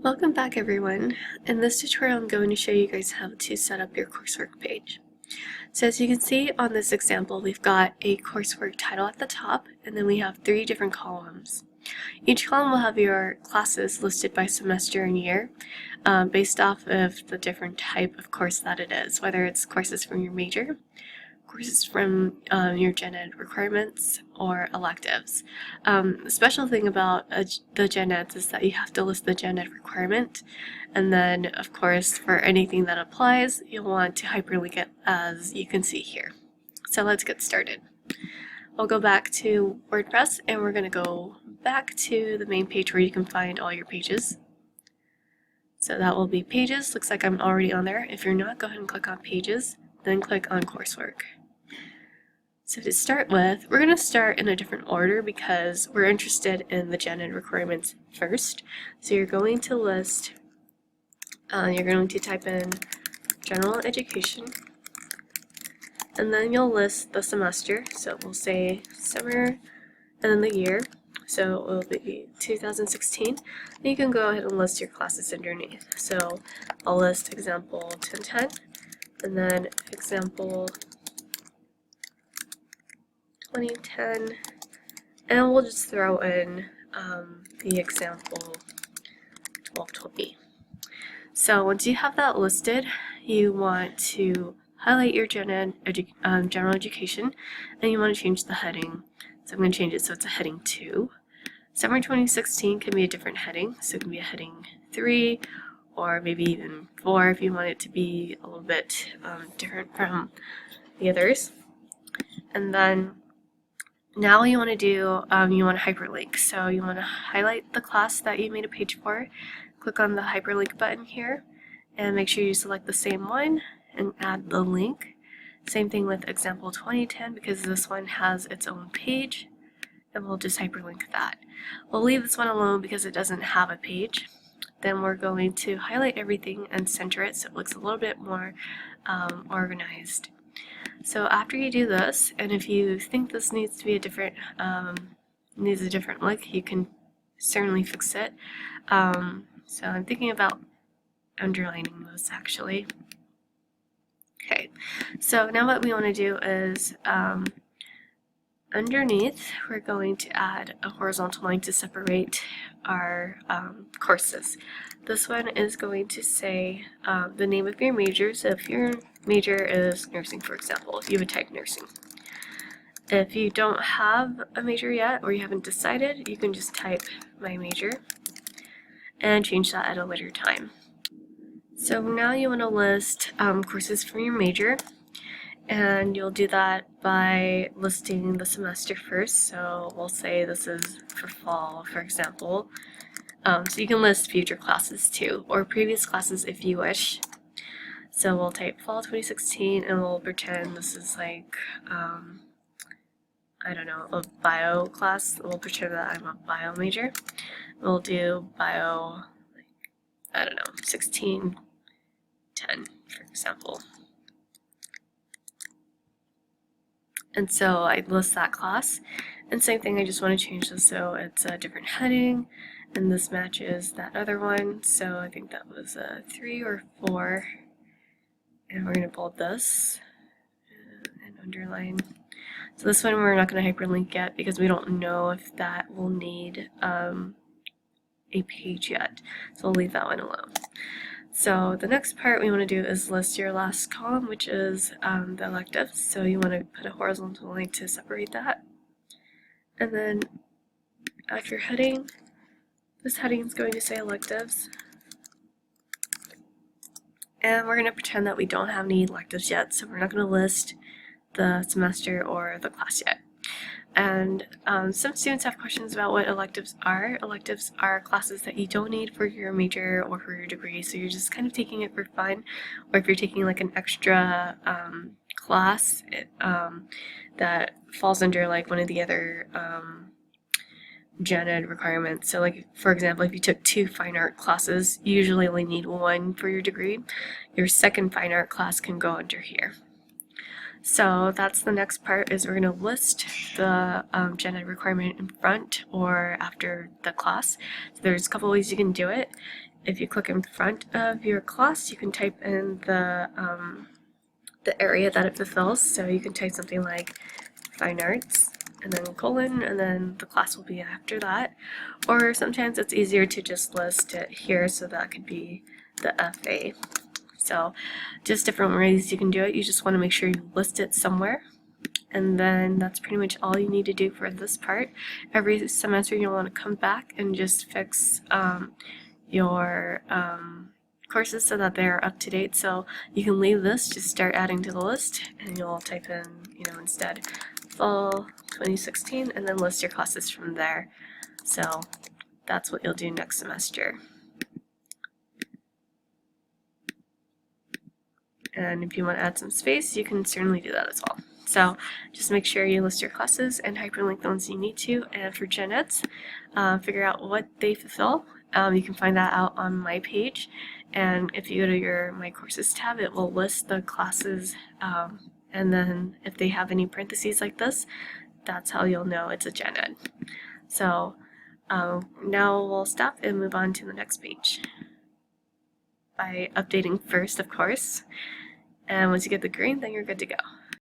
Welcome back everyone. In this tutorial I'm going to show you guys how to set up your coursework page. So as you can see on this example, we've got a coursework title at the top and then we have 3 different columns. Each column will have your classes listed by semester and year based off of the different type of course that it is, whether it's courses from your major, courses from your gen ed requirements, or electives. The special thing about the gen eds is that you have to list the gen ed requirement, and then of course for anything that applies you'll want to hyperlink it as you can see here. So let's get started. I'll go back to WordPress and we're going to go back to the main page where you can find all your pages. So that will be pages. Looks like I'm already on there. If you're not, go ahead and click on pages, then click on coursework. So to start with, we're going to start in a different order because we're interested in the gen ed requirements first. So you're going to list, you're going to type in general education, and then you'll list the semester. So we'll say summer and then the year. So it will be 2016. And you can go ahead and list your classes underneath. So I'll list example 1010 and then example 2010, and we'll just throw in the example 1220. So once you have that listed, you want to highlight your general education, and you want to change the heading. So I'm going to change it so it's a heading 2. Summer 2016 can be a different heading, so it can be a heading 3, or maybe even 4 if you want it to be a little bit different from the others. And then now you want to do, you want to hyperlink. So you want to highlight the class that you made a page for, click on the hyperlink button here, and make sure you select the same one and add the link. Same thing with example 2010 because this one has its own page, and we'll just hyperlink that. We'll leave this one alone because it doesn't have a page. Then we're going to highlight everything and center it so it looks a little bit more organized. So after you do this, and if you think this needs to be a different look, you can certainly fix it. So I'm thinking about underlining this actually. Okay, so now what we want to do is underneath we're going to add a horizontal line to separate our courses. This one is going to say the name of your major. So if your major is nursing, for example, you would type nursing. If you don't have a major yet or you haven't decided, you can just type my major and change that at a later time. So now you want to list courses for your major, and you'll do that by listing the semester first. So we'll say this is for fall, for example. So you can list future classes too, or previous classes if you wish. So we'll type fall 2016 and we'll pretend this is like, I don't know, a bio class. We'll pretend that I'm a bio major. We'll do bio, like, I don't know, 1610, for example. And so I list that class. And same thing, I just want to change this so it's a different heading, and this matches that other one. So I think that was a 3 or 4. And we're going to bold this and underline. So this one we're not going to hyperlink yet because we don't know if that will need a page yet. So we'll leave that one alone. So the next part we want to do is list your last column, which is the electives. So you want to put a horizontal line to separate that. And then add your heading. This heading is going to say electives. And we're going to pretend that we don't have any electives yet, so we're not going to list the semester or the class yet. And some students have questions about what electives are. Electives are classes that you don't need for your major or for your degree, so you're just kind of taking it for fun. Or if you're taking like an extra class that falls under like one of the other gen ed requirements. So like, for example, if you took 2 fine art classes, you usually only need 1 for your degree. Your second fine art class can go under here. So that's the next part, is we're going to list the gen ed requirement in front or after the class. So there's a couple ways you can do it. if you click in front of your class, you can type in the area that it fulfills. So you can type something like Fine Arts and then colon, and then the class will be after that. Or sometimes it's easier to just list it here, so that could be the FA. So just different ways you can do it. You just want to make sure you list it somewhere. And then that's pretty much all you need to do for this part. Every semester you'll want to come back and just fix your courses so that they're up to date. So you can leave this, just start adding to the list, and you'll type in, instead fall 2016, and then list your classes from there. So that's what you'll do next semester. And if you want to add some space, you can certainly do that as well. So just make sure you list your classes and hyperlink the ones you need to. And for gen eds, figure out what they fulfill. You can find that out on my page. And if you go to your My Courses tab, it will list the classes. And then if they have any parentheses like this, that's how you'll know it's a gen ed. So now we'll stop and move on to the next page by updating first, of course. And once you get the green, then you're good to go.